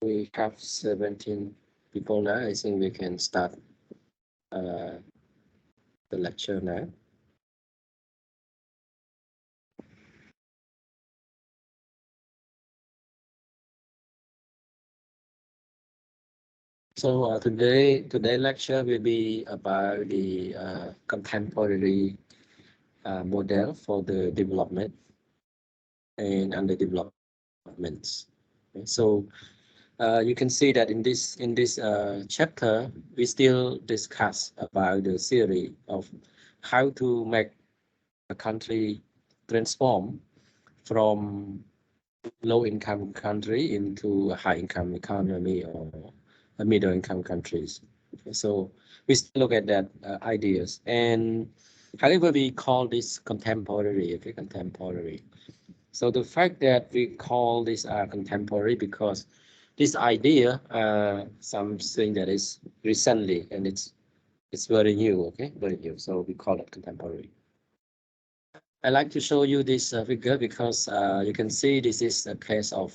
We have 17 people now. I think we can start the lecture now. So today lecture will be about the contemporary model for the development and underdevelopments. Okay, so you can see that in this chapter we still discuss about the theory of how to make a country transform from low income country into a high income economy or a middle income countries. Okay, so we still look at that ideas, and however we call this contemporary. Okay, contemporary. So the fact that we call this contemporary because this idea something that is recently and it's very new. Okay, very new. So we call it contemporary. I like to show you this figure because you can see this is a case of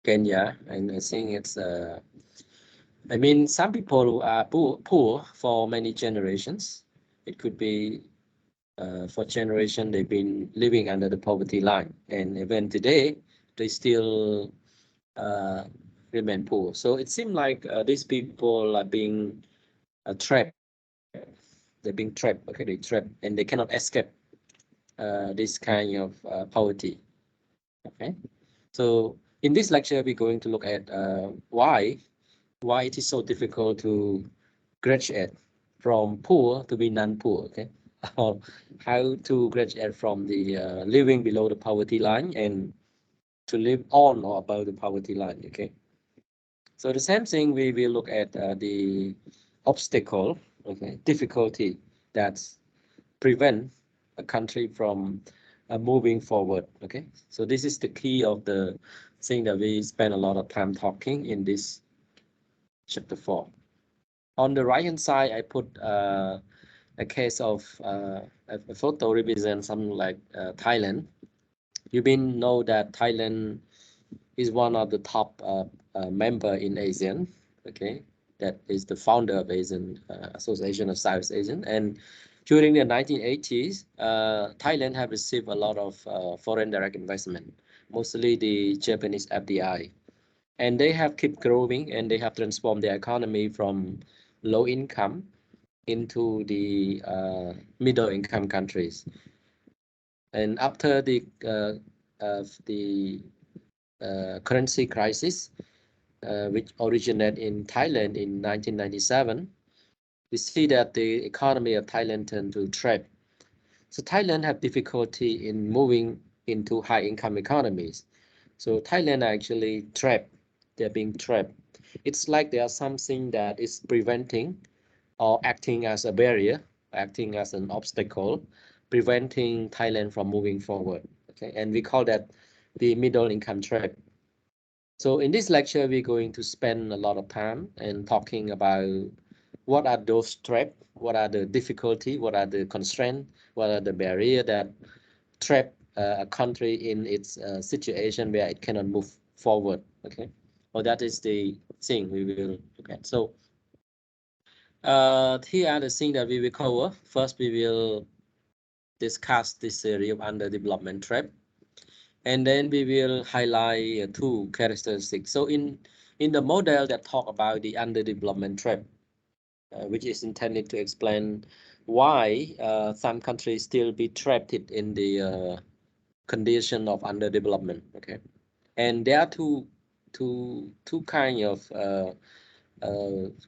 Kenya, and I think it's I mean, some people are poor for many generations. It could be for generation they've been living under the poverty line, and even today they still uh, remain poor. So it seems like these people are being trapped. They're being trapped. Okay, they trapped, and they cannot escape this kind of poverty. Okay, so in this lecture we're going to look at why it is so difficult to graduate from poor to be non-poor. Okay, or how to graduate from the living below the poverty line and to live on or above the poverty line. Okay, so the same thing we will look at the obstacle, okay, difficulty that's prevent a country from moving forward. Okay, so this is the key of the thing that we spend a lot of time talking in this chapter 4. On the right hand side, I put a case of a photo represents something like Thailand. You been know that Thailand is one of the top member in ASEAN. Okay, that is the founder of Asian Association of South Asian. And during the 1980s, Thailand have received a lot of foreign direct investment, mostly the Japanese FDI, and they have kept growing and they have transformed their economy from low income into the middle income countries. And after the currency crisis, which originated in Thailand in 1997, we see that the economy of Thailand turned to trade. So Thailand have difficulty in moving into high income economies. So Thailand are actually trapped. They're being trapped. It's like there's something that is preventing or acting as a barrier, acting as an obstacle, preventing Thailand from moving forward. Okay, and we call that the middle income trap. So in this lecture, we're going to spend a lot of time and talking about what are those traps, what are the difficulty, what are the constraints, what are the barrier that trap a country in its situation where it cannot move forward. Okay, well that is the thing we will look at. So here are the things that we will cover. First, we will discuss this theory of underdevelopment trap, and then we will highlight two characteristics. So in the model that talk about the underdevelopment trap, which is intended to explain why some countries still be trapped in the condition of underdevelopment. Okay, and there are two kind of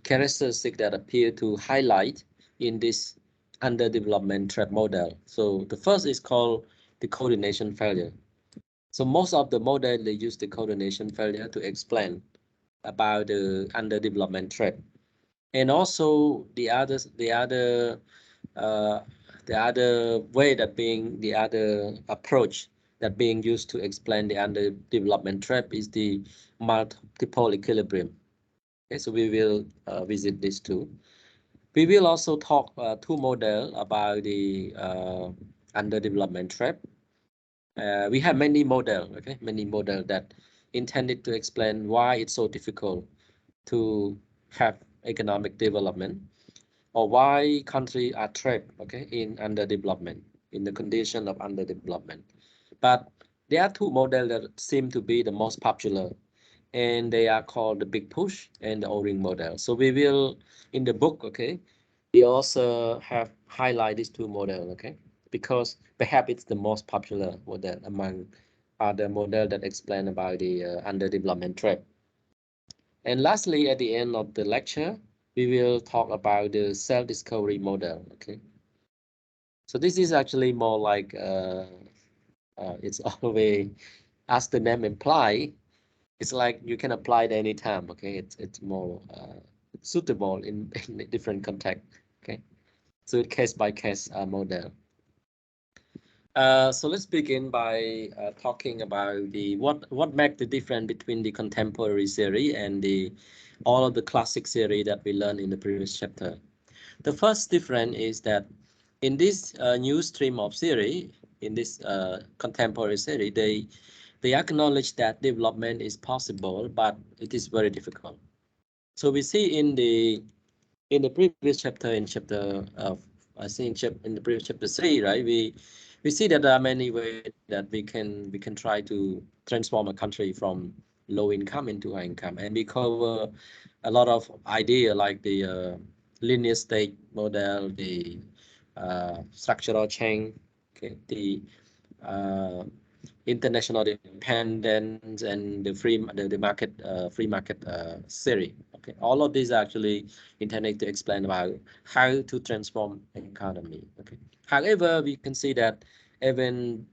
characteristics that appear to highlight in this underdevelopment trap model. So the first is called the coordination failure. So most of the model they use the coordination failure to explain about the underdevelopment trap, and also uh, the other way that being the other approach that being used to explain the underdevelopment trap is the multiple equilibrium. Okay, so we will visit these two. We will also talk two model about the underdevelopment trap. We have many model, okay, many model that intended to explain why it's so difficult to have economic development, or why countries are trapped, okay, in underdevelopment, in the condition of underdevelopment. But there are two models that seem to be the most popular, and they are called the big push and the O-ring model. So we will, in the book, okay, we also have highlight these two models, okay, because perhaps it's the most popular model among other model that explain about the underdevelopment trap. And lastly, at the end of the lecture, we will talk about the self-discovery model, okay. So this is actually more like it's always, as the name imply, it's like you can apply it anytime, okay. It's more suitable in a different context, okay. So case by case model. So let's begin by talking about the what makes the difference between the contemporary series and the all of the classic series that we learned in the previous chapter. The first difference is that in this new stream of series, in this contemporary series, they acknowledge that development is possible, but it is very difficult. So we see in the previous chapter, in chapter I think in the previous chapter 3, right? We see that there are many ways that we can try to transform a country from low income into high income, and we cover a lot of idea like the linear state model, the structural change, okay, the uh, international dependence, and the free market theory. Okay, all of these are actually intended to explain about how to transform economy. Okay, however, we can see that even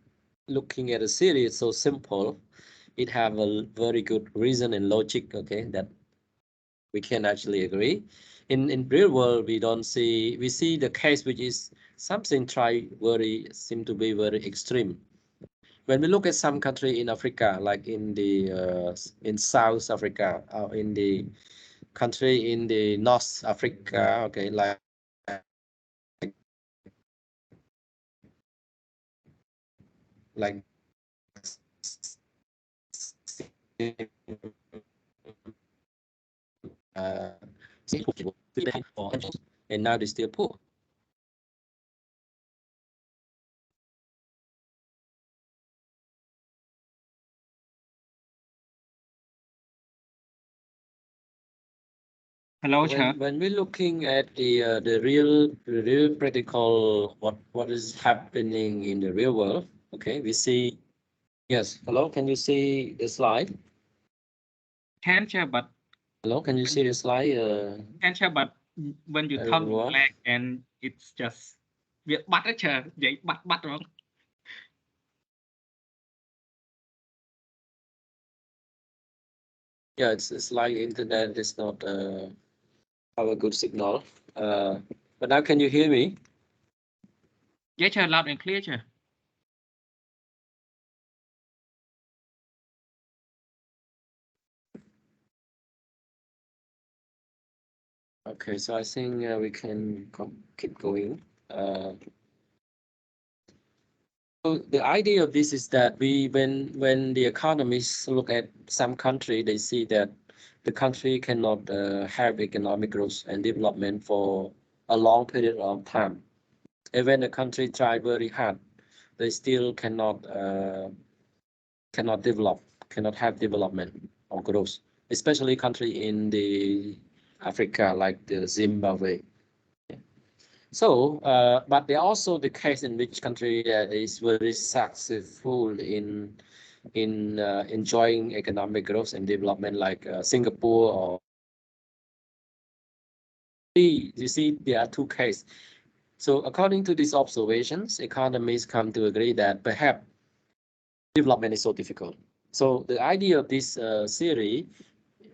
looking at a series so simple, it have a very good reason and logic. Okay, that we can actually agree. In real world, we see the case which is something seem to be very extreme. When we look at some country in Africa, like in South Africa, or in the country in the North Africa, okay, like uh, and now they're still poor. Hello, sir. When we're looking at the real practical what is happening in the real world, okay, we see. Yes, hello, can you see the slide? Can, sir, but Hello, can you see the slide? can, sir, but when you talk in Everyone? black and it's just việc bắt ấy, sir, vậy bắt wrong. Yeah, it's like internet is not have a good signal. But now can you hear me? Yes, sir, loud and clear, sir. Okay, so I think we can keep going. So the idea of this is that when the economists look at some country, they see that the country cannot have economic growth and development for a long period of time. Even the country try very hard, they still cannot develop, cannot have development or growth, especially country in the Africa like the Zimbabwe. So, but there are also the case in which country that is very successful in enjoying economic growth and development, like Singapore or. You see, there are two cases. So, according to these observations, economists come to agree that perhaps development is so difficult. So, the idea of this theory,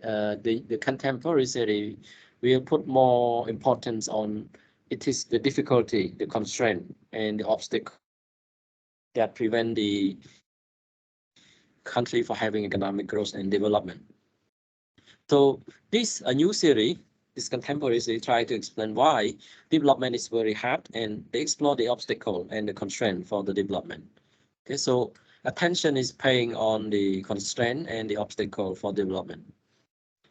the contemporary theory, will put more importance on it is the difficulty, the constraint, and the obstacle that prevent the country for having economic growth and development. So this a new theory, this contemporary theory, try to explain why development is very hard, and they explore the obstacle and the constraint for the development. Okay, so attention is paying on the constraint and the obstacle for development.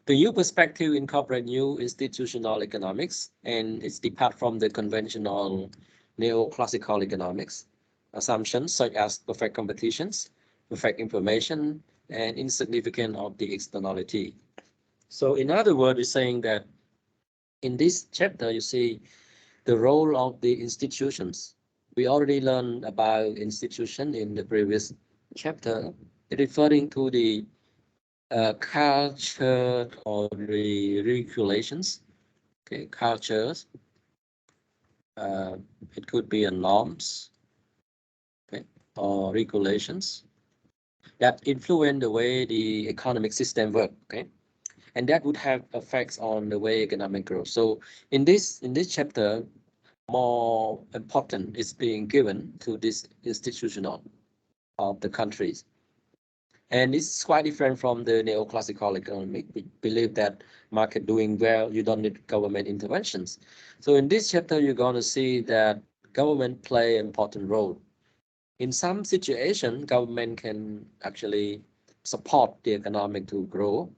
The new perspective incorporates new institutional economics, and it's depart from the conventional neoclassical economics assumptions such as perfect competitions, perfect information, and insignificance of the externality. So in other words, we're saying that in this chapter, you see the role of the institutions. We already learned about institution in the previous chapter, referring to the culture or the regulations. Okay, cultures. It could be a norms, okay, or regulations that influence the way the economic system work. Okay, and that would have effects on the way economic growth. So in this chapter, more important is being given to this institutional of the countries. And it's quite different from the neoclassical economic. We believe that market doing well, you don't need government interventions. So in this chapter, you're going to see that government play an important role. In some situation, government can actually support the economic to grow.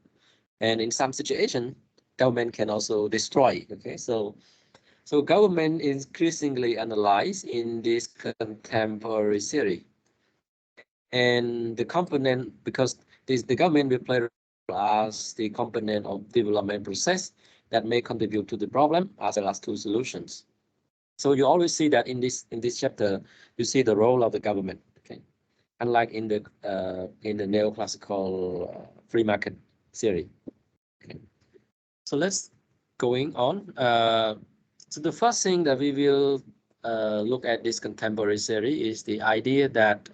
And in some situation, government can also destroy. Okay, so government is increasingly analyzed in this contemporary series. And the component, because the government will play as the component of development process that may contribute to the problem as well as to solutions. So you always see that in this chapter, you see the role of the government. Okay, unlike in the neoclassical free market theory. Okay, so let's going on. So the first thing that we will look at this contemporary series is the idea that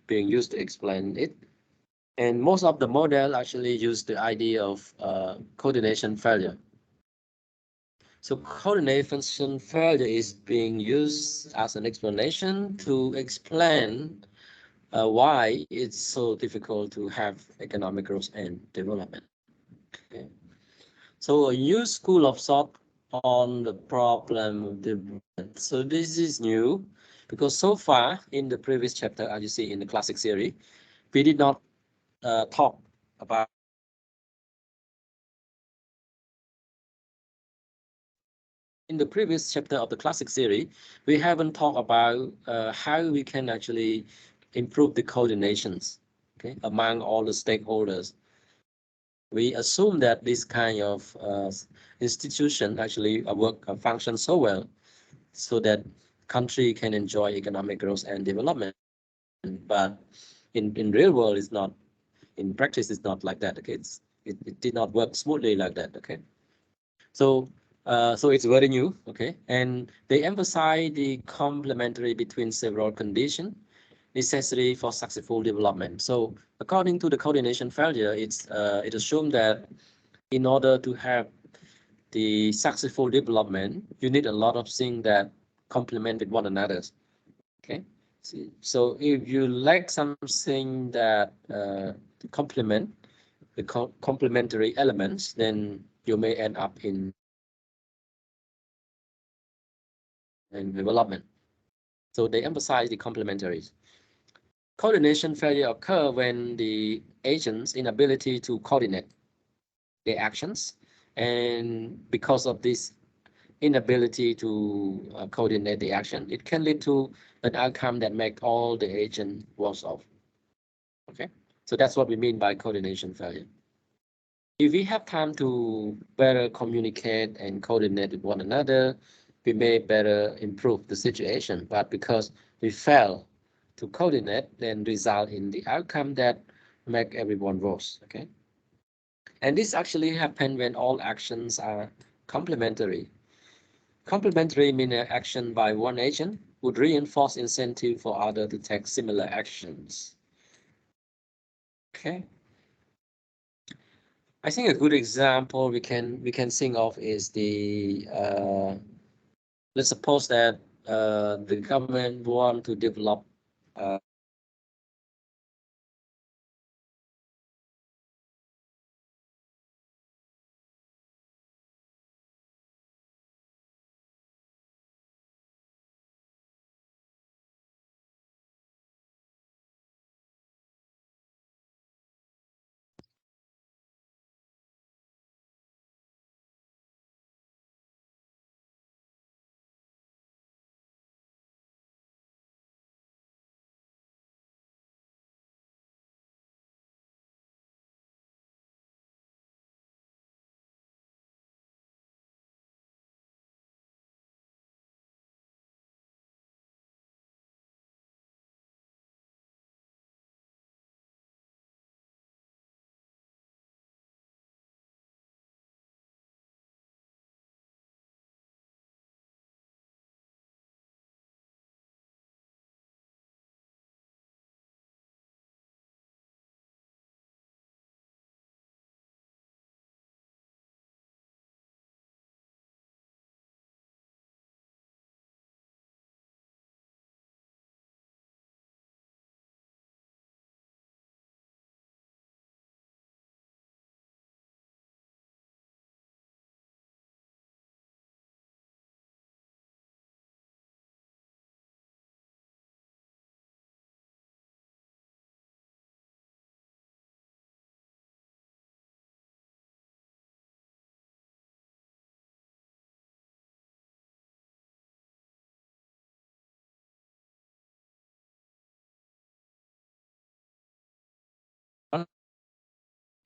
being used to explain it. And most of the model actually use the idea of coordination failure. So coordination failure is being used as an explanation to explain why it's so difficult to have economic growth and development. Okay. So a new school of thought on the problem of development. So this is new because so far in the previous chapter, as you see in the classic series, we did not talk about. In the previous chapter of the classic series, we haven't talked about how we can actually improve the coordinations, okay, among all the stakeholders. We assume that this kind of institution actually function so well so that country can enjoy economic growth and development. But in real world, it's not. In practice, it's not like that. Okay, it did not work smoothly like that. Okay, so so it's very new. Okay, and they emphasize the complementary between several conditions necessary for successful development. So according to the coordination failure, it assumes that in order to have the successful development, you need a lot of things that complement with one another. Okay, so if you lack something that complement the complementary elements, then you may end up in development. So they emphasize the complementaries. Coordination failure occur when the agent's inability to coordinate their actions, and because of this inability to coordinate the action, it can lead to an outcome that make all the agent worse off. Okay, so that's what we mean by coordination failure. If we have time to better communicate and coordinate with one another, we may better improve the situation. But because we fail to coordinate, then result in the outcome that make everyone worse. Okay, and this actually happens when all actions are complementary. Complementary means an action by one agent would reinforce incentive for others to take similar actions. Okay. I think a good example we can think of is the let's suppose that the government want to develop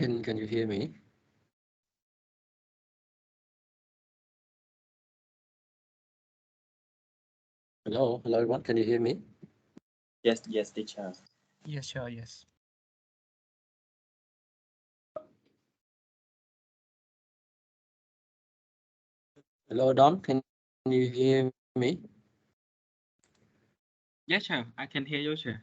Can you hear me? Hello everyone. Can you hear me? Yes, teacher. Yes, sure, yes. Hello Don. Can you hear me? Yes, sir. I can hear you, sir.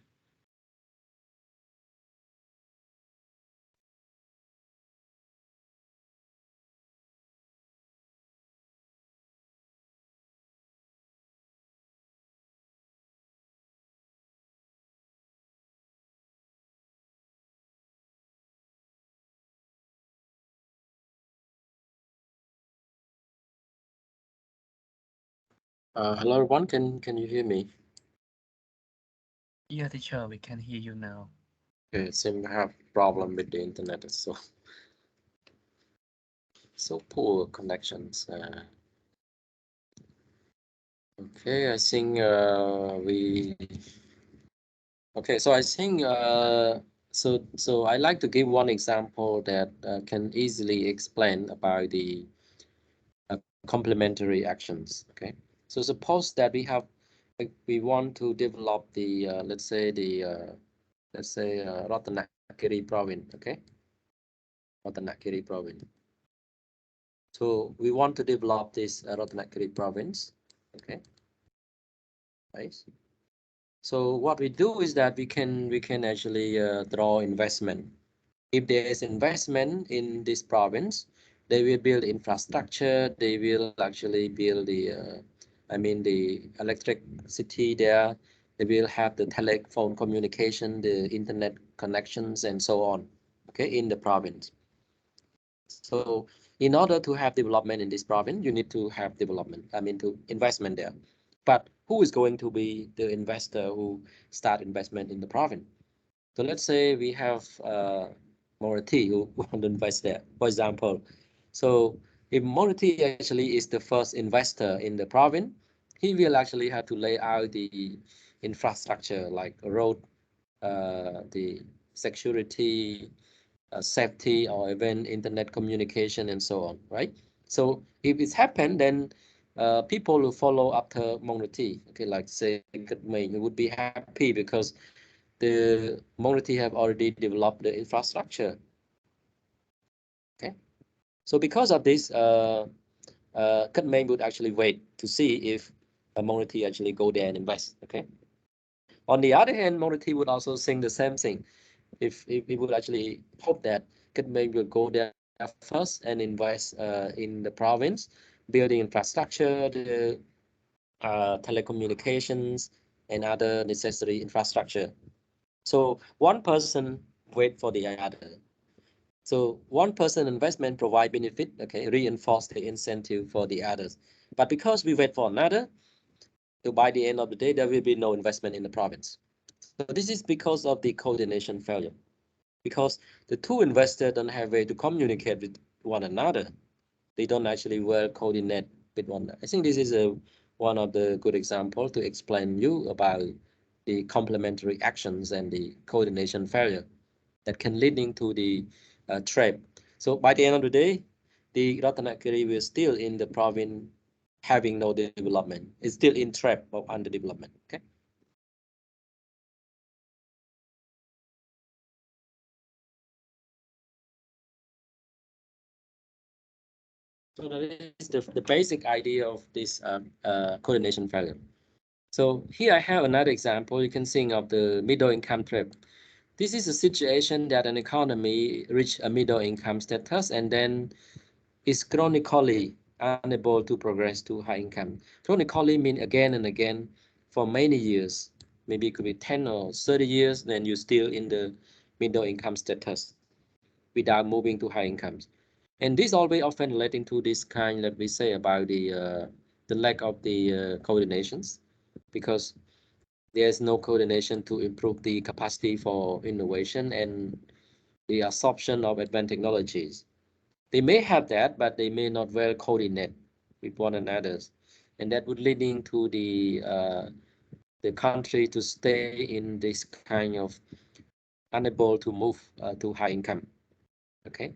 Hello everyone. Can you hear me? Yeah, teacher, we can hear you now. Okay, it seems I have problem with the internet. So poor connections. Okay, I think we. Okay, so I think so I like to give one example that can easily explain about the complementary actions. Okay, so suppose that we want to develop the let's say Ratanakiri province. Okay, Ratanakiri province. So we want to develop this Ratanakiri province. Okay, right. So what we do is that we can actually draw investment. If there is investment in this province, they will build infrastructure. They will actually build the electricity there. They will have the telephone communication, the internet connections, and so on. Okay, in the province. So in order to have development in this province, you need to have development. To investment there. But who is going to be the investor who start investment in the province? So let's say we have Morati who want to invest there, for example. So if Morati actually is the first investor in the province, he will actually have to lay out the infrastructure like road, the security, safety, or even internet communication and so on, right? So if it's happened, then people will follow after Mongreti. Okay, like say Kadmay would be happy because the Mongreti have already developed the infrastructure. Okay, so because of this, Kadmay would actually wait to see if Mongreti actually go there and invest. Okay. On the other hand, Mongreti would also think the same thing. If we would actually hope that Kadmay will go there first and invest in the province, building infrastructure, the telecommunications, and other necessary infrastructure. So one person wait for the other. So one person investment provide benefit, okay, reinforce the incentive for the others. But because we wait for another, so by the end of the day, there will be no investment in the province. So this is because of the coordination failure. Because the two investors don't have a way to communicate with one another. They don't actually well coordinate with one another. I think this is one of the good example to explain you about the complementary actions and the coordination failure that can leading to the trap. So by the end of the day, the Ratanakiri will still in the province having no development. It's still in trap of underdevelopment. Okay. So that is the basic idea of this coordination failure. So here I have another example. You can think of the middle income trap. This is a situation that an economy reach a middle income status and then is chronically unable to progress to high income. Chronically mean again and again for many years. Maybe it could be 10 or 30 years, then you're still in the middle income status without moving to high incomes. And this always often relating to this kind that we say about the lack of the coordinations, because there's no coordination to improve the capacity for innovation and the absorption of advanced technologies. They may have that, but they may not well coordinate with one another, and that would leading to the country to stay in this kind of unable to move to high income. Okay,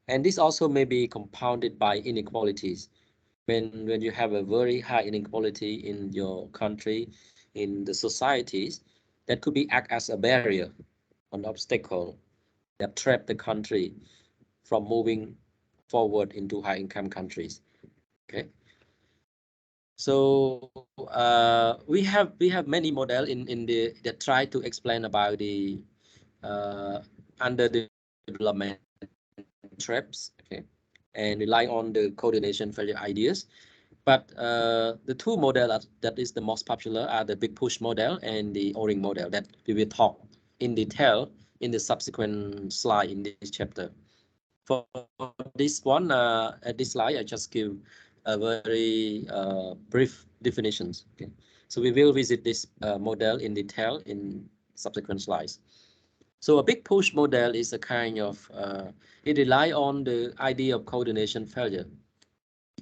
and this also may be compounded by inequalities. When you have a very high inequality in your country, in the societies, that could be act as a barrier, an obstacle that trap the country from moving forward into high income countries. Okay, so we have many model in the that try to explain about the underdevelopment traps, okay, and rely on the coordination failure ideas. But the two models that is the most popular are the big push model and the O-ring model that we will talk in detail in the subsequent slide in this chapter. For this one, at this slide, I just give a very brief definitions. Okay, so we will visit this model in detail in subsequent slides. So a big push model is a kind of it rely on the idea of coordination failure.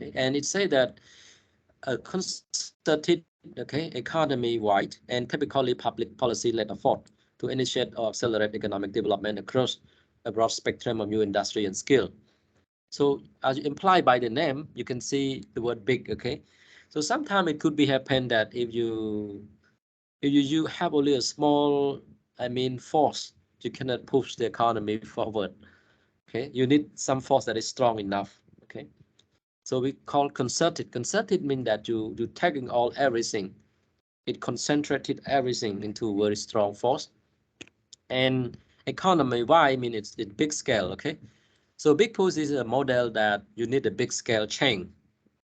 Okay, and it say that a concerted, okay, economy-wide and typically public policy-led effort to initiate or accelerate economic development across a broad spectrum of new industry and skill. So as implied by the name, you can see the word big, okay? So sometimes it could be happen that if you have only a small, I mean, force, you cannot push the economy forward, okay? You need some force that is strong enough, okay? So we call concerted. Concerted means that you tagging all everything. It concentrated everything into very strong force. And economy, why? I mean, it's big scale, okay? So big push is a model that you need a big scale chain,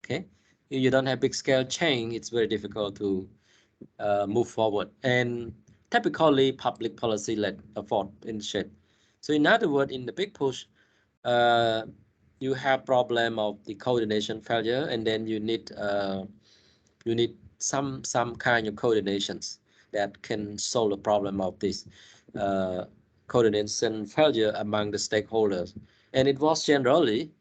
okay? If you don't have big scale chain, it's very difficult to move forward. And typically public policy led effort in shape. So in other words, in the big push, uh, you have problem of the coordination failure, and then you need some kind of coordinations that can solve the problem of this uh, coordination failure among the stakeholders. And it was generally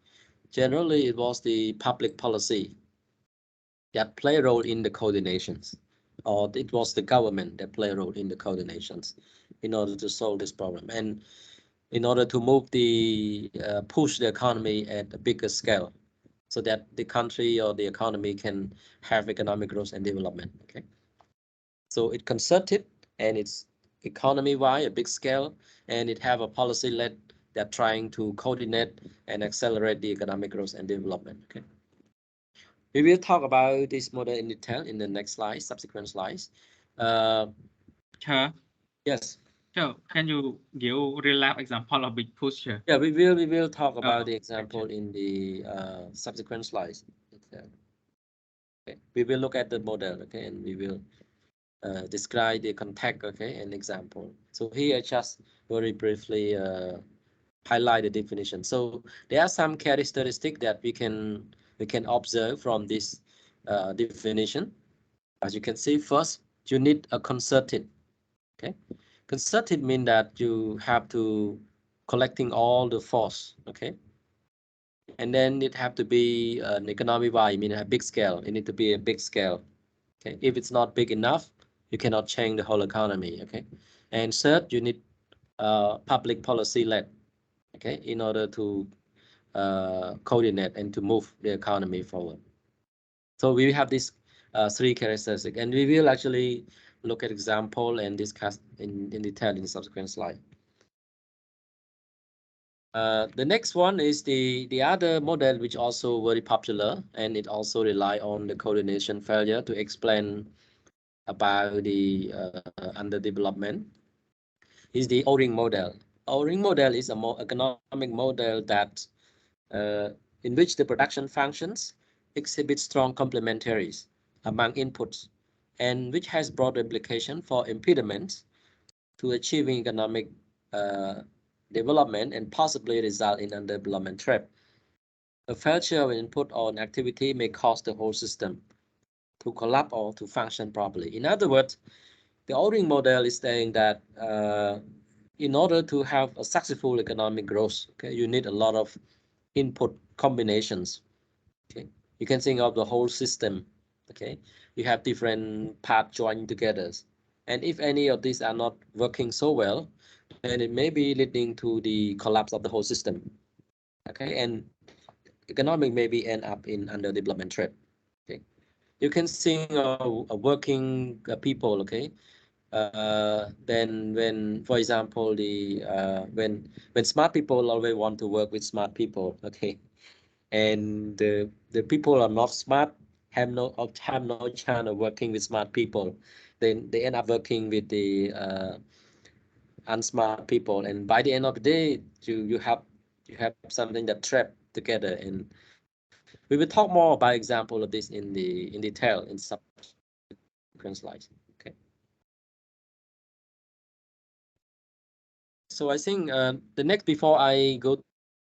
it was the public policy that play a role in the coordinations, or it was the government that play a role in the coordinations in order to solve this problem. And in order to move the push the economy at a bigger scale, so that the country or the economy can have economic growth and development. Okay, so it concerted and it's economy-wide, a big scale, and it have a policy led that trying to coordinate and accelerate the economic growth and development. Okay, we will talk about this model in detail in the next slide, subsequent slides. Chair, Yes. so can you give real life example of big push here? Yeah, we will talk about the okay. example in the subsequent slides. Okay. We will look at the model, okay, and we will describe the context, okay, and example. So here just very briefly highlight the definition. So there are some characteristics that we can observe from this definition. As you can see, first you need a concerted. Okay, concerted means that you have to collecting all the force. Okay, and then it have to be an economic wide, I mean a big scale. It need to be a big scale. Okay, if it's not big enough, you cannot change the whole economy. Okay, and third, you need public policy led. Okay, in order to coordinate and to move the economy forward. So we have these three characteristics, and we will actually look at example and discuss in detail in the subsequent slide. The next one is the other model, which also very popular, and it also rely on the coordination failure to explain about the underdevelopment, is the O-ring model. O-ring model is a more economic model that in which the production functions exhibit strong complementaries among inputs, and which has broad implication for impediments to achieving economic uh, development and possibly result in underdevelopment trap. A failure of input or an activity may cause the whole system to collapse or to function properly. In other words, the O-ring model is saying that in order to have a successful economic growth, okay, you need a lot of input combinations. Okay, you can think of the whole system. Okay, you have different parts joined together, and if any of these are not working so well, then it may be leading to the collapse of the whole system. Okay, and economic maybe end up in underdevelopment trap. Okay, you can see a working people. Okay, then when, for example, the when smart people always want to work with smart people. Okay, and the people are not smart, have no chance of working with smart people, then they end up working with the unsmart people, and by the end of the day you have something that trap together. And we will talk more about example of this in detail in subsequent slides. Okay, so I think the next, before I go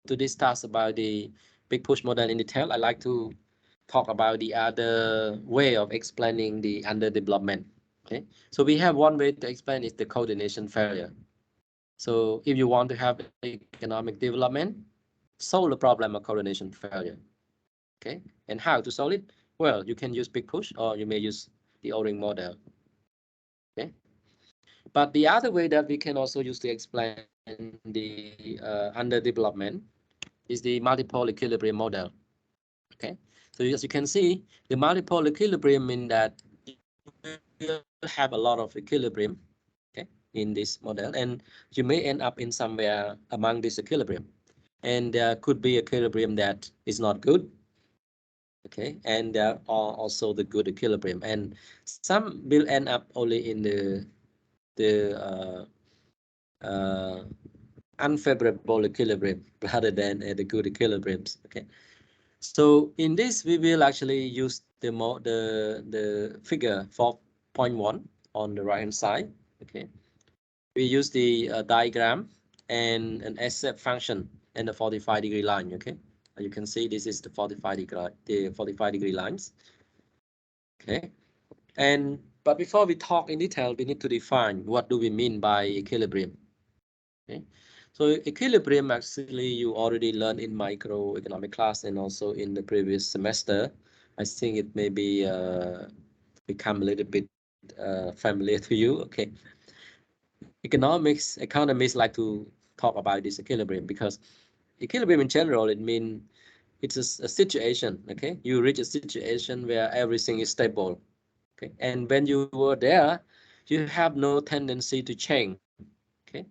to discuss about the big push model in detail, I like to talk about the other way of explaining the underdevelopment. Okay, so we have one way to explain is the coordination failure. So if you want to have economic development, solve the problem of coordination failure. Okay, and how to solve it? Well, you can use big push, or you may use the O-ring model. Okay, but the other way that we can also use to explain the underdevelopment is the multiple equilibrium model. Okay, so as you can see, the multiple equilibrium mean that you have a lot of equilibrium, okay, in this model, and you may end up in somewhere among this equilibrium, and there could be equilibrium that is not good. Okay, and there are also the good equilibrium, and some will end up only in the unfavorable equilibrium rather than the good equilibriums. Okay, so in this we will actually use the figure 4.1 on the right hand side. Okay, we use the diagram and an SF function and the 45-degree line. Okay, you can see this is the 45-degree lines. Okay, and but before we talk in detail, we need to define what do we mean by equilibrium. Okay, so equilibrium actually you already learned in microeconomic class and also in the previous semester. I think it may be become a little bit familiar to you. Okay, economists like to talk about this equilibrium because equilibrium in general, it means it's a situation. Okay, you reach a situation where everything is stable. Okay, and when you were there, you have no tendency to change. Okay,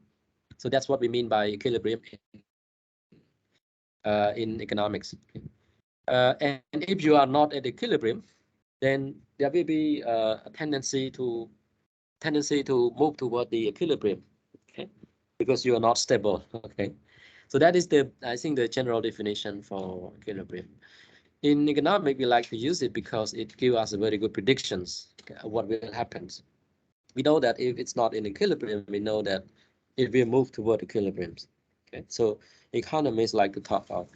so that's what we mean by equilibrium in economics. Okay? And if you are not at equilibrium, then there will be a tendency to move toward the equilibrium. Okay, because you are not stable. Okay, so that is I think the general definition for equilibrium. In economics, we like to use it because it gives us a very good predictions what will happen. We know that if it's not in equilibrium, we know that it will move toward equilibriums. Okay, so economists like to talk about.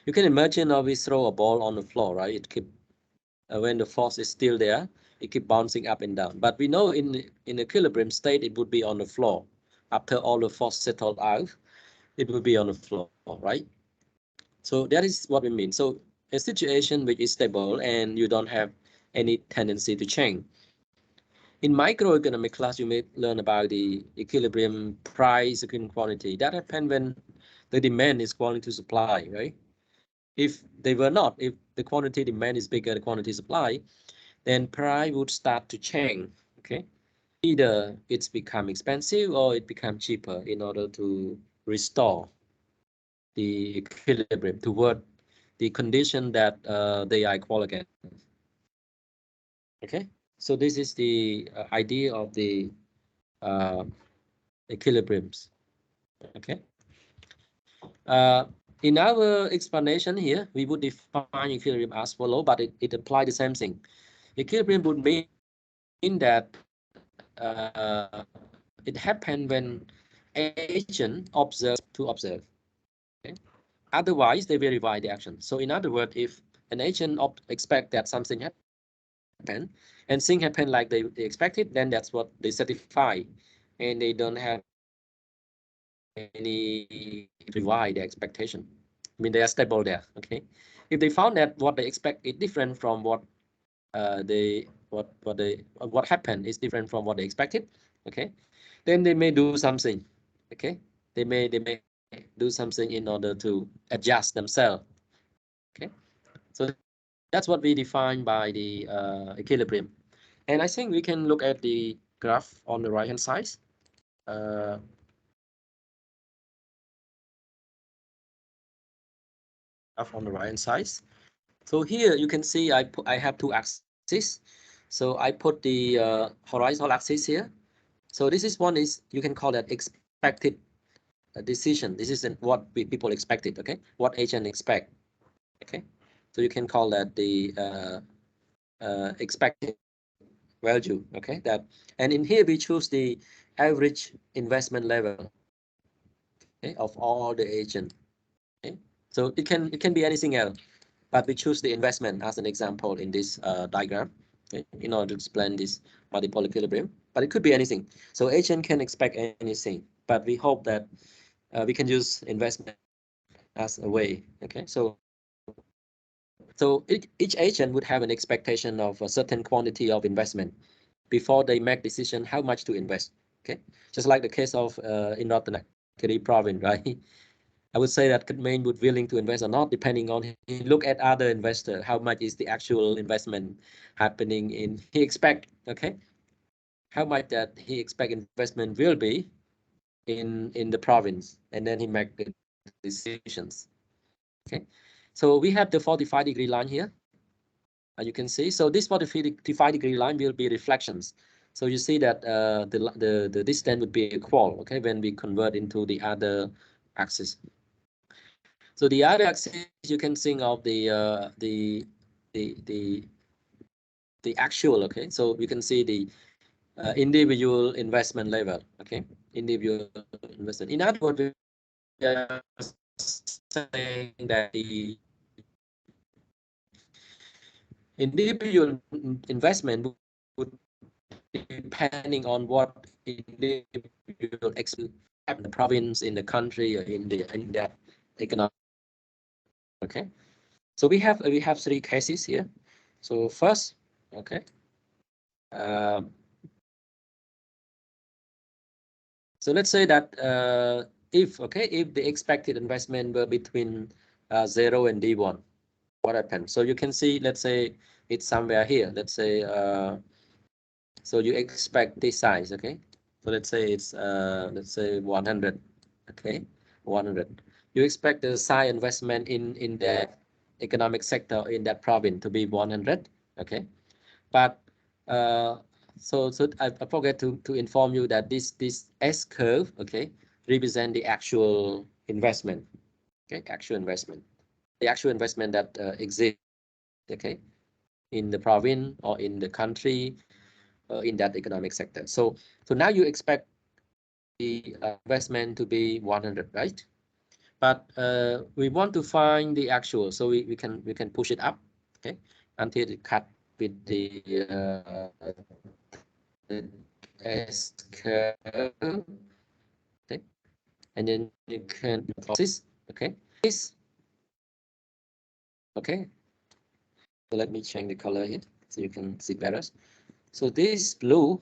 You can imagine we throw a ball on the floor, right? It keep when the force is still there, it keep bouncing up and down. But we know in equilibrium state, it would be on the floor. After all the force settled out, it will be on the floor, right? So that is what we mean. So a situation which is stable and you don't have any tendency to change. In microeconomic class, you may learn about the equilibrium price equilibrium quantity. That happens when the demand is equal to supply, right? If they were not, if the quantity demand is bigger than quantity supply, then price would start to change. Okay, either it's become expensive or it become cheaper in order to restore the equilibrium toward the condition that they are equal again. Okay, so this is the idea of the equilibriums. Okay. In our explanation here, we would define equilibrium as follow, but it applies the same thing. Equilibrium would mean that it happens when agent observes to observe. Okay? Otherwise, they verify the action. So in other words, if an agent expect that something happen and things happen like they expected, then that's what they certify, and they don't have any revise the expectation. I mean, they are stable there. Okay, if they found that what they expect is different from what what happened is different from what they expected, okay, then they may do something. Okay, they may do something in order to adjust themselves. Okay, so that's what we define by the equilibrium. And I think we can look at the graph on the right hand side. Uh, graph on the right hand side. So here you can see I have two axes. So I put the horizontal axis here. So this is one is you can call that expected decision. This is what people expected. Okay, what agent expect. Okay, so you can call that the expected value. Okay, that, and in here we choose the average investment level, okay, of all the agent. Okay, so it can be anything else, but we choose the investment as an example in this diagram, okay, in order to explain this multiple equilibrium. But it could be anything. So agent can expect anything, but we hope that we can use investment as a way. Okay, so each agent would have an expectation of a certain quantity of investment before they make decision how much to invest. Okay, just like the case of in Northern province, right? I would say that Main would willing to invest or not, depending on he look at other investor, how much is the actual investment happening in he expect, okay, how much that he expect investment will be in the province, and then he make the decisions. Okay, so we have the 45-degree line here. You can see, so this 45-degree line will be reflections. So you see that the distance would be equal, okay, when we convert into the other axis. So the other axis you can think of the actual, okay. So you can see the individual investment level, okay, individual investment. In other words, we are saying that the individual investment would depending on what individual in the province, in the country, or in that economic. Okay, so we have three cases here. So first, okay, so let's say that if the expected investment were between 0 and D1, what happens? So you can see, let's say it's somewhere here. Let's say so you expect this size, okay? So let's say it's 100, okay, 100. You expect the size investment in that economic sector in that province to be 100, okay? But so I forget to inform you that this S curve, okay, represent the actual investment, okay, actual investment, the actual investment that exists, okay, in the province or in the country, in that economic sector. So now you expect the investment to be 100, right? But we want to find the actual, so we can push it up, okay, until it cut with the S curve, okay, and then you can this, okay, this, okay. So let me change the color here so you can see better. So this blue,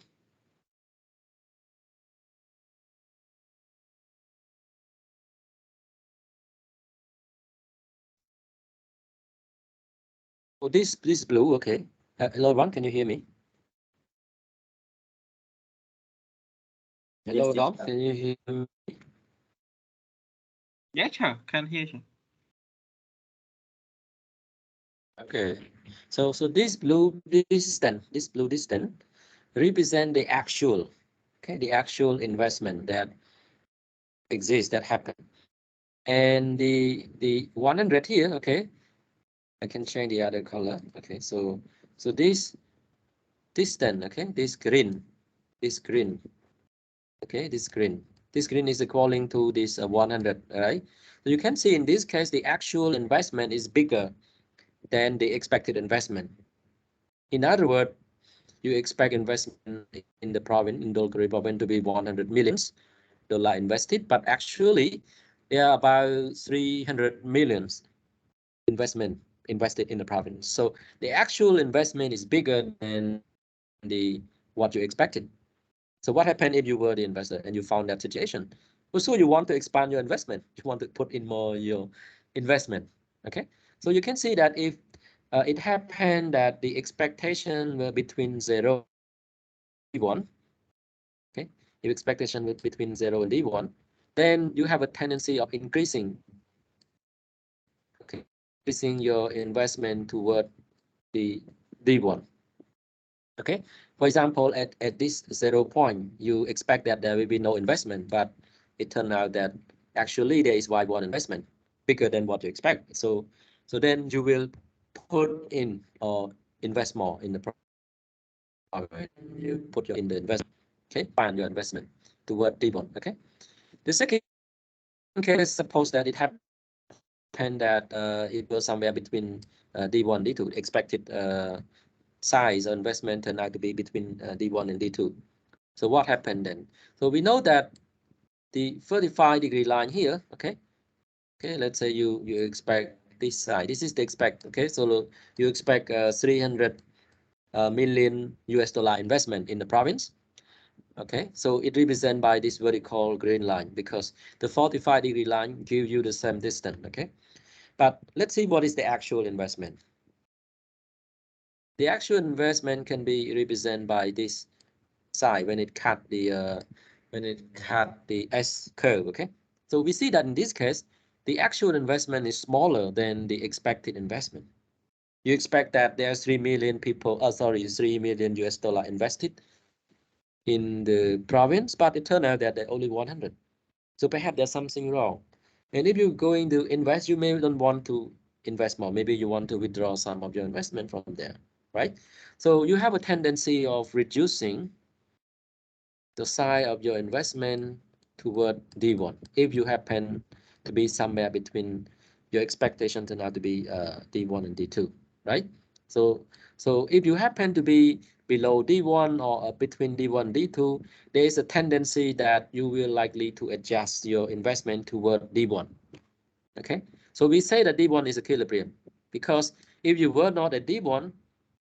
so this blue, okay. Hello, everyone, can you hear me? Hello, Yes, Dom, teacher. can you hear me? Yes, sir. Can hear you. Okay, so this blue distance, represent the actual, okay, the actual investment that exists, that happened, and the 100 here, okay, I can change the other color, okay. So this distance, okay, this green, okay, this green is equaling to this 100, right? So you can see in this case the actual investment is bigger than the expected investment. In other words, you expect investment in the province, in Dolgari province, to be 100 millions dollar invested, but actually there are about 300 millions investment invested in the province. So the actual investment is bigger than the what you expected. So what happened if you were the investor and you found that situation? Also, you want to expand your investment. You want to put in more your investment. Okay, so you can see that if it happened that the expectation were between 0 and D1, okay, if expectation was between 0 and D1, then you have a tendency of increasing, okay, increasing your investment toward the D1. Okay, for example, at this 0 point, you expect that there will be no investment, but it turned out that actually there is Y1 investment bigger than what you expect. So then you will put in or invest more in the product. You put your in the investment, okay, plan your investment toward D1. Okay, the second case, suppose that it happened that it was somewhere between D1 D2 expected size of investment turned out to be between D1 and D2. So what happened then? So we know that the 45-degree line here, okay, let's say you expect this side. This is the expect, okay, so you expect 300 million US dollar investment in the province. Okay, so it represents by this vertical green line because the 45-degree line gives you the same distance. Okay, but let's see what is the actual investment. The actual investment can be represented by this side when it cut the S curve. Okay, so we see that in this case, the actual investment is smaller than the expected investment. You expect that there's 3 million people, 3 million US dollar invested in the province, but it turned out that there are only 100. So perhaps there's something wrong. And if you're going to invest, you may don't want to invest more. Maybe you want to withdraw some of your investment from there, right? So you have a tendency of reducing the size of your investment toward D1 if you happen to be somewhere between your expectation to now to be D1 and D2, right? So if you happen to be below D1 or between D1 and D2, there is a tendency that you will likely to adjust your investment toward D1. Okay, so we say that D1 is equilibrium because if you were not at D1,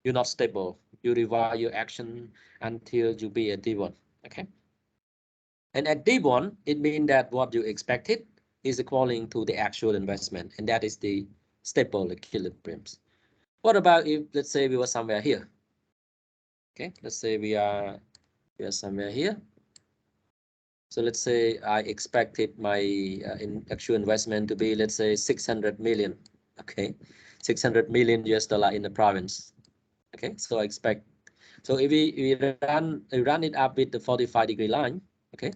you're not stable. You revise your action until you be at D1. Okay. And at D1, it means that what you expected is equaling to the actual investment, and that is the stable equilibriums. What about if, let's say, we were somewhere here? Okay, let's say we are somewhere here. So let's say I expected my actual investment to be, let's say, 600 million. Okay, 600 million US dollar in the province. Okay, so I expect. So if we run it up with the 45-degree line, okay,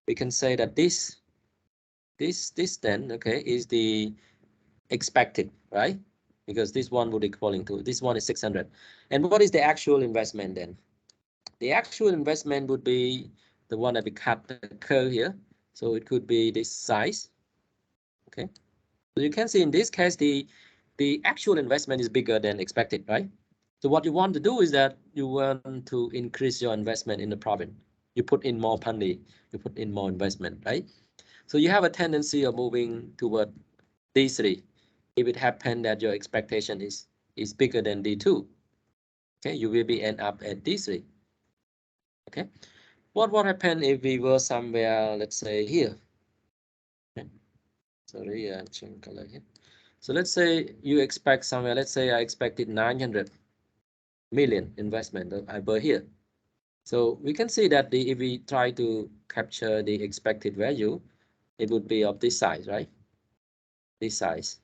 we can say that this then, okay, is the expected, right? Because this one would equaling to, this one is 600. And what is the actual investment then? The actual investment would be the one that we cut the curve here. So it could be this size, okay? So you can see in this case, the actual investment is bigger than expected, right? So what you want to do is that you want to increase your investment in the province. You put in more money, you put in more investment, right? So you have a tendency of moving toward D3. If it happened that your expectation is bigger than D2, okay, you will be end up at D3. Okay, what happen if we were somewhere, let's say here? Okay. Sorry, change color here. So let's say you expect somewhere, let's say I expected 900 million investment over here. So we can see that if we try to capture the expected value, it would be of this size, right? This size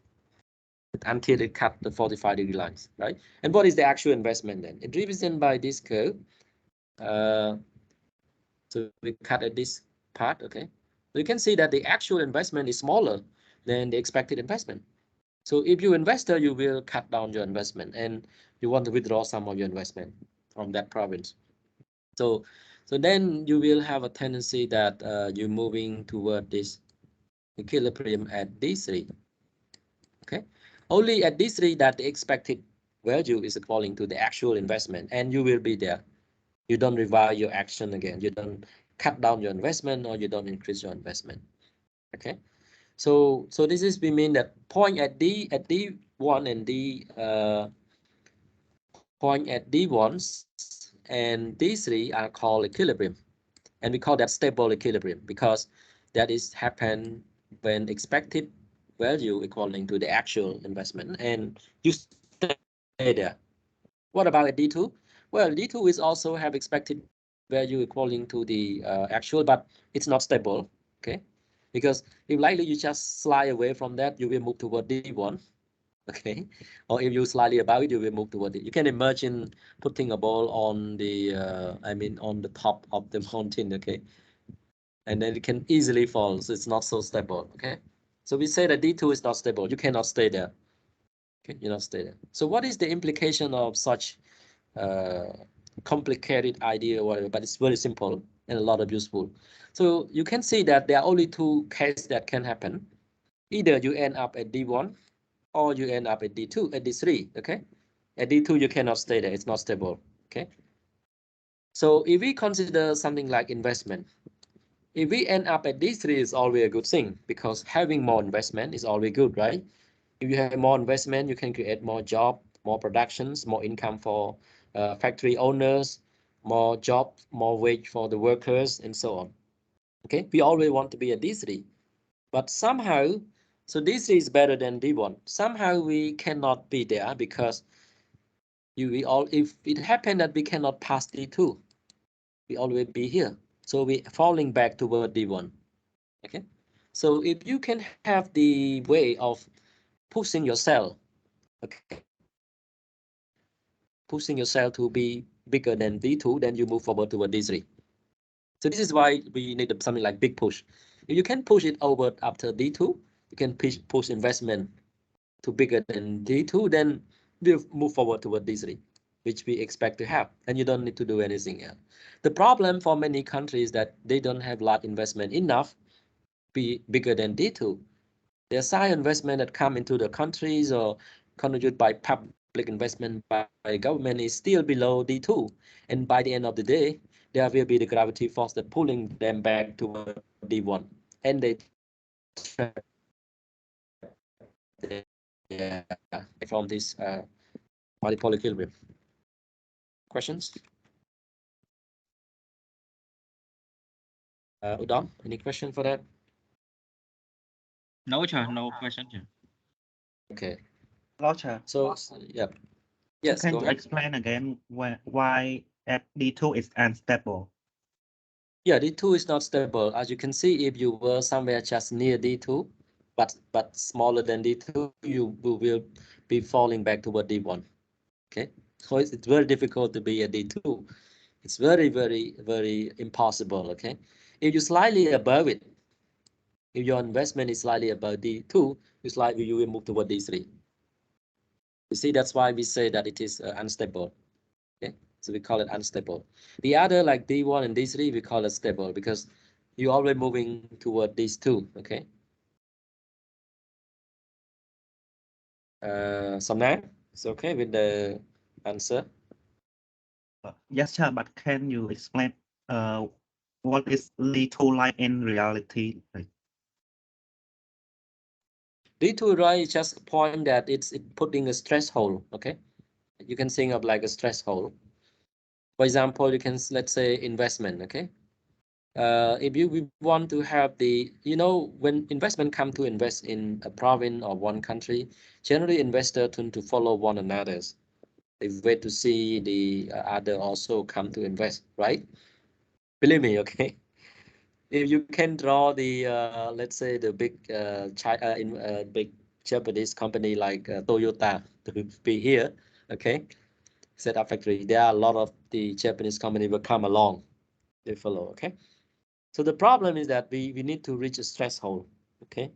until it cut the 45-degree lines, right? And what is the actual investment then? It represented by this curve. So we cut at this part, okay? So you can see that the actual investment is smaller than the expected investment. So if you're investor, you will cut down your investment and you want to withdraw some of your investment from that province. So then you will have a tendency that you're moving toward this equilibrium at D3. Okay, only at D3 that the expected value is equaling to the actual investment, and you will be there. You don't revise your action again. You don't cut down your investment or you don't increase your investment. Okay, so this is we mean that point at D1 and point at D1 and D3 are called equilibrium, and we call that stable equilibrium because That is happen when expected value equaling to the actual investment and you stay there. What about a D2? Well, D2 is also have expected value equaling to the actual, but it's not stable, okay? Because if likely you just slide away from that, you will move toward D1, okay? Or if you slightly above it, you will move toward it. You can imagine putting a ball on the, on the top of the mountain, okay? And then it can easily fall, so it's not so stable, okay? So we say that D2 is not stable. You cannot stay there, okay? You not stay there. So what is the implication of such complicated idea or whatever, but it's very simple and a lot of useful. So you can see that there are only two cases that can happen. Either you end up at D1 or you end up at D2, at D3, okay? At D2, you cannot stay there, it's not stable, okay? So if we consider something like investment, if we end up at D3 is always a good thing because having more investment is always good, right? If you have more investment, you can create more job, more productions, more income for factory owners, more job, more wage for the workers, and so on. Okay, we always want to be a D3, but somehow, so D3 is better than D1. Somehow we cannot be there because if it happened that we cannot pass D2, we always be here. So we falling back toward D1. Okay, so if you can have the way of pushing yourself, okay, pushing yourself to be bigger than D2, then you move forward toward D3. So this is why we need something like big push. If you can push it over after D2, you can push investment to bigger than D2, then we'll move forward toward D3, which we expect to have, and you don't need to do anything else. The problem for many countries is that they don't have large investment enough be bigger than D2. Their side investment that come into the countries or contributed by public investment by government is still below D2. And by the end of the day, there will be the gravity force that pulling them back to D1. And they from this multiple equilibrium. Questions? Udon, any question for that? No, sir. No question, sir. Okay. Roger. So yeah. Yes, Can go you ahead. explain again why D2 is unstable? Yeah, D2 is not stable. As you can see, if you were somewhere just near D2, but smaller than D2, you will be falling back toward D1. Okay, so it's very difficult to be a D2. It's very, very, very impossible. Okay, if you slightly above it, if your investment is slightly above D2, you will move toward D3. You see, that's why we say that it is unstable. Okay, so we call it unstable. The other like D1 and D3, we call it stable because you're already moving toward these two. Okay. Somnan, it's okay with the answer. Yes, sir, but can you explain what is D2 like in reality? D2 right is just a point that it's putting a stress hole. Okay, you can think of like a stress hole. For example, you can let's say investment. Okay, if we want to have the, when investment come to invest in a province or one country, generally investors tend to follow one another's. They wait to see the other also come to invest, right? Believe me, okay. If you can draw the let's say the big big Japanese company like Toyota to be here, okay, set up factory, there are a lot of the Japanese company will come along, they follow, okay. So the problem is that we need to reach a threshold, okay.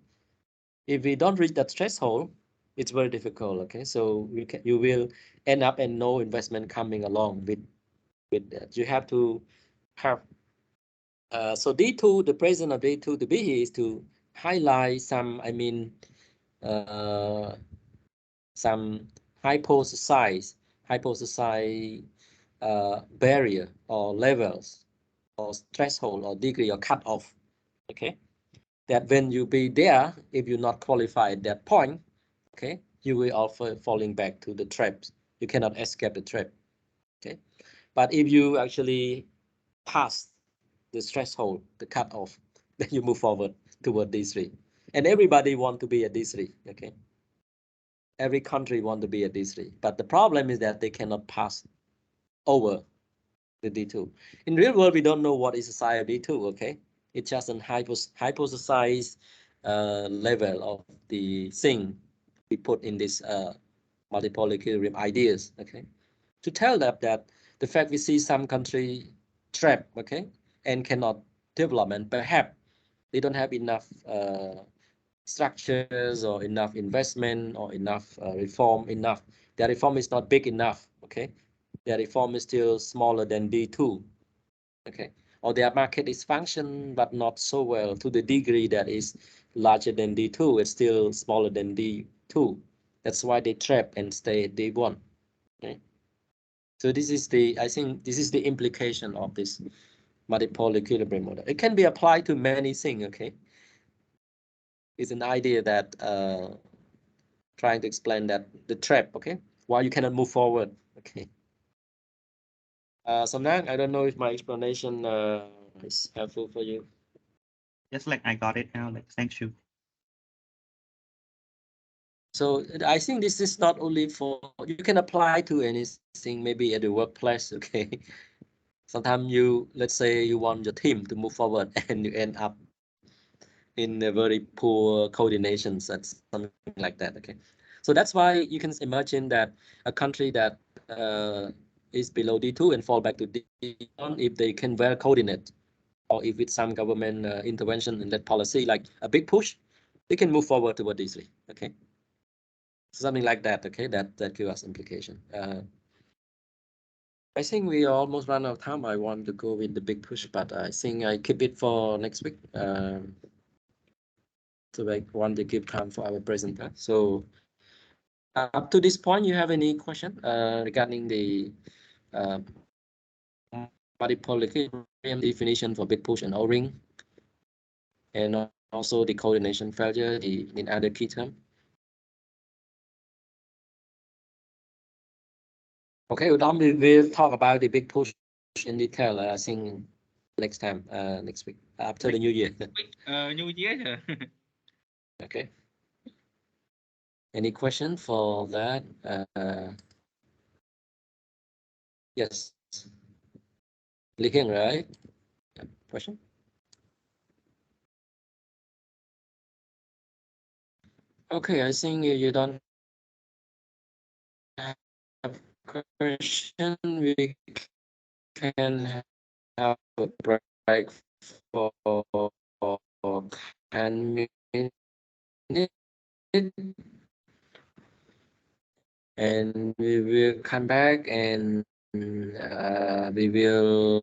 If we don't reach that threshold, it's very difficult, okay. So you will end up and no investment coming along with that. You have to have so D2, the presence of D2 to be here is to highlight some, uh, some hypothesize barrier or levels or threshold or degree or cutoff. Okay, that when you be there, if you not qualify at that point, okay, you will also falling back to the traps. You cannot escape the trap. Okay, but if you actually pass the threshold, the cutoff, then you move forward toward D3. And everybody want to be a D3, okay? Every country want to be a D3, but the problem is that they cannot pass over the D2. In real world, we don't know what is a size of D2, okay? It's just an hypothesized level of the thing we put in this multipolar equilibrium ideas, okay? To tell them that the fact we see some country trapped, okay, and cannot develop, and perhaps they don't have enough structures or enough investment or enough reform enough. Their reform is not big enough, okay? Their reform is still smaller than D2, okay? Or their market is function, but not so well to the degree that is larger than D2, it's still smaller than D2. That's why they trap and stay at D1, okay? So this is the, I think this is the implication of this multipolar equilibrium model. It can be applied to many things, okay? It's an idea that trying to explain that the trap, okay? Why you cannot move forward, okay? So now I don't know if my explanation is helpful for you. Just like I got it now, like thank you. So I think this is not only for, you can apply to anything, maybe at the workplace, okay? Sometimes you, let's say you want your team to move forward and you end up in a very poor coordinations and something like that, okay? So that's why you can imagine that a country that is below D2 and fall back to D1, if they can well coordinate, or if with some government intervention in that policy, like a big push, they can move forward toward D3, okay? Something like that, okay? That gives us implication. I think we almost run out of time. I want to go with the big push, but I think I keep it for next week. So I want to give time for our presenter. So up to this point, you have any question regarding the multipolar equilibrium definition for big push and O-ring, and also the coordination failure in other key term? Okay, we'll talk about the big push in detail. I think next time, next week after the new year. New Year. Okay. Any question for that? Yes. Lý Hiền, right? Yeah. Question? Okay, I think you don't have question. We can have a break for 10 minutes, and we will come back and we will